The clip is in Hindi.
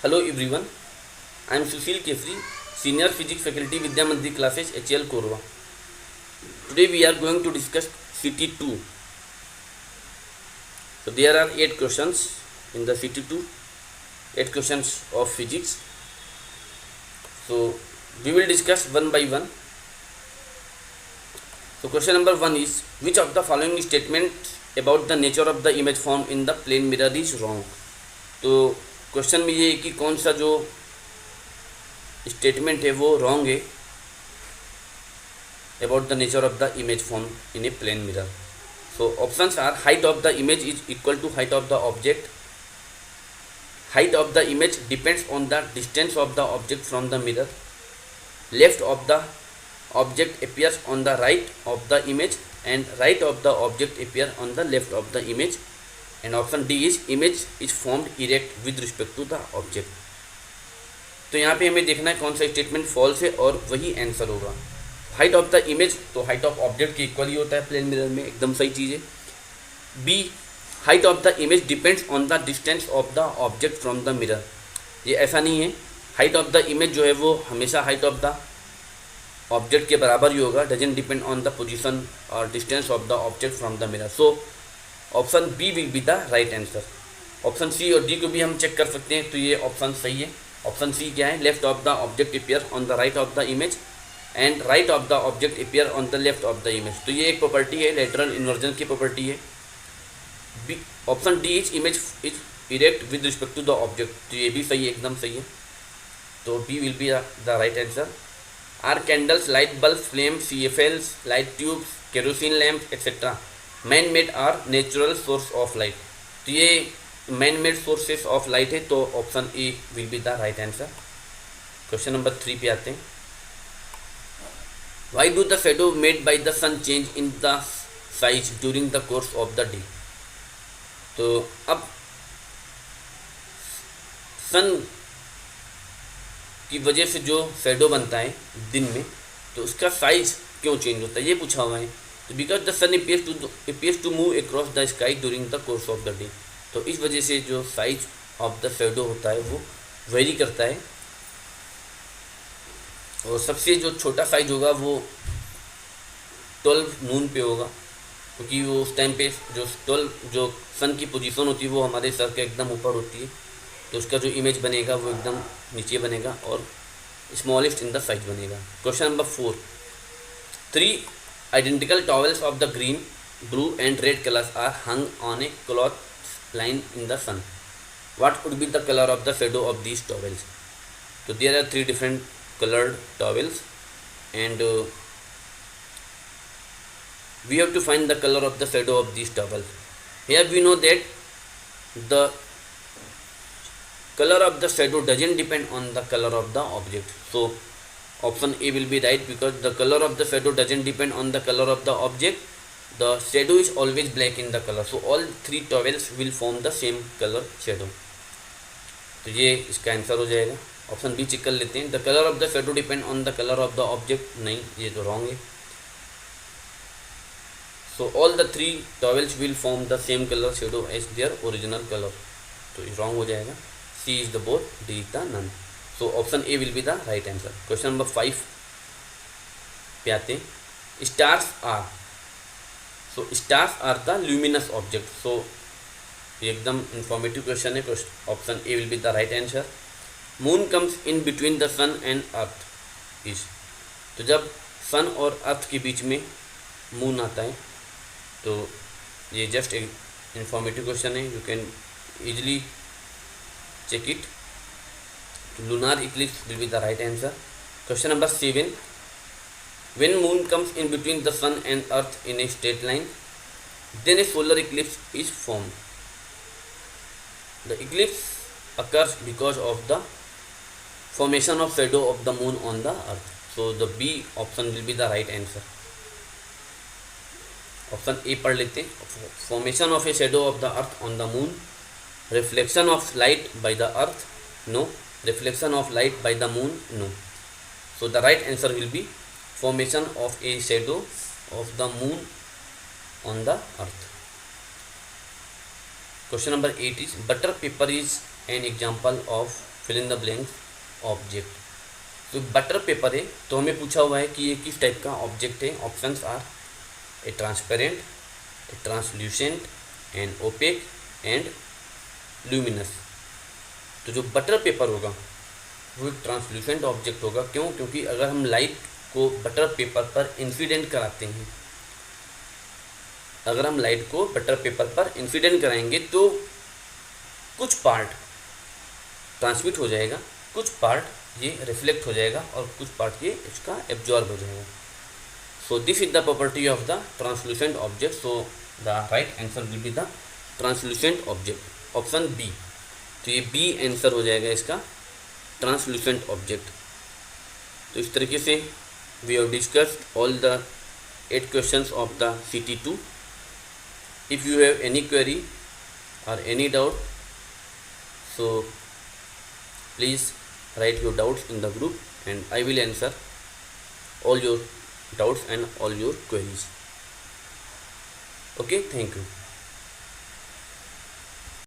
Hello everyone, I am Sushil Kesri, Senior Physics Faculty Vidya Mandir Classes HL Korwa. Today we are going to discuss CT2. So there are 8 questions in the CT2, 8 questions of physics. So we will discuss one by one. So question number 1 is, which of the following statements about the nature of the image formed in the plane mirror is wrong? तो क्वेश्चन में ये है कि कौन सा जो स्टेटमेंट है वो रॉन्ग है about the nature of the image form in a plane mirror. So options are, height of the image is equal to height of the object, height of the image depends on the distance of the object from the mirror, left of the object appears on the right of the image and right of the object appear on the left of the image, and option D is image is formed erect with respect to the object. तो यहाँ पे हमें देखना है कौन सा स्टेटमेंट फॉल्स है और वही आंसर होगा. हाइट ऑफ द इमेज तो हाइट ऑफ ऑब्जेक्ट के इक्वल ही होता है प्लेन मिरर में, एकदम सही चीज़ है. B, height of the image depends on the distance of the object from the mirror. ये ऐसा नहीं है, हाइट ऑफ द इमेज जो है वो हमेशा हाइट ऑफ द ऑब्जेक्ट के बराबर ही होगा, doesn't depend on the position और distance of the object from the mirror. So option B will be the right answer. Option C और डी को भी हम चेक कर सकते हैं, तो ये ऑप्शन सही है. ऑप्शन सी क्या है, left of the object appear on the right of the image and right of the object appear on the left of the image. तो ये एक प्रॉपर्टी है, लेटरल इन्वर्जन की प्रॉपर्टी है. B, option D is image is erect with respect to the object, तो ये भी सही है, एकदम सही है. तो B will be the right answer. Are candles, light bulb, flame, CFLs, light tubes, kerosene lamp etcetera man made are natural source of light. तो ये man made sources of light है, तो option A will be the right answer. Question number 3 पे आते हैं. Why do the shadow made by the sun change in the size during the course of the day. तो अब सन की वजह से जो शेडो बनता है दिन में, तो उसका साइज क्यों चेंज होता है ये पूछा हुआ है. तो because the sun appears to move across the sky during the course of the day. तो इस वजह से जो साइज ऑफ द शेडो होता है वो वेरी करता है, और सबसे जो छोटा साइज होगा वो 12 नून पे होगा, क्योंकि वो उस टाइम पे जो 12 जो सन की पोजीशन होती है वो हमारे सर के एकदम ऊपर होती है, तो उसका जो इमेज बनेगा वो एकदम नीचे बनेगा और स्मॉलेस्ट इन द साइज बनेगा. Question number 4, 3 identical towels of the green, blue and red colors are hung on a cloth line in the sun. What would be the color of the shadow of these towels? So there are 3 different colored towels, and we have to find the color of the shadow of these towels. Here we know that the color of the shadow doesn't depend on the color of the object. So option A will be right, because the color of the shadow doesn't depend on the color of the object. The shadow is always black in the color, so all 3 towels will form the same color shadow. तो ये इसका आंसर हो जाएगा. ऑप्शन बी चेक कर लेते हैं. The colour of the shadow depend on the colour of the object, नहीं, ये तो रॉन्ग है. So all the 3 towels will form the same color shadow as their original color, तो ये रॉन्ग हो जाएगा. C is the both, D is the none. So option A will be the right answer. Question number 5 पे आते हैं. Stars are, so stars are the luminous object. So ये एकदम informative question है. Option A will be the right answer. Moon comes in between the sun and earth is, तो जब sun और earth के बीच में moon आता है, तो ये just एक informative question है. You can easily check it. Lunar eclipse will be the right answer. Question number 7, when moon comes in between the sun and earth in a straight line, then a solar eclipse is formed. The eclipse occurs because of the formation of shadow of the moon on the earth. So the B option will be the right answer. Option A पढ़ लेते हैं. Formation of a shadow of the earth on the moon, reflection of light by the earth, no. Reflection of light by the moon, no. So the right answer will be formation of a shadow of the moon on the earth. Question number 8 is, butter paper is an example of fill in the blanks object. तो बटर पेपर है तो हमें पूछा हुआ है कि ये किस टाइप का ऑब्जेक्ट है। Options are a transparent, a translucent, and opaque and luminous. तो जो बटर पेपर होगा वो एक ट्रांसल्यूसेंट ऑब्जेक्ट होगा। क्यों? क्योंकि अगर हम लाइट को बटर पेपर पर इंसिडेंट कराते हैं, अगर हम लाइट को बटर पेपर पर इंसिडेंट कराएंगे तो कुछ पार्ट ट्रांसमिट हो जाएगा, कुछ पार्ट ये रिफ्लेक्ट हो जाएगा और कुछ पार्ट ये इसका एब्जॉर्ब हो जाएगा। So this is the property of the translucent object. So the right answer will be the translucent object, option B. तो ये बी आंसर हो जाएगा इसका, ट्रांसल्यूसेंट ऑब्जेक्ट। तो इस तरीके से we have discussed all the 8 questions of the CT2. If you have any query or any doubt, so please write your doubts in the group and I will answer all your doubts and all your queries. Okay, thank you.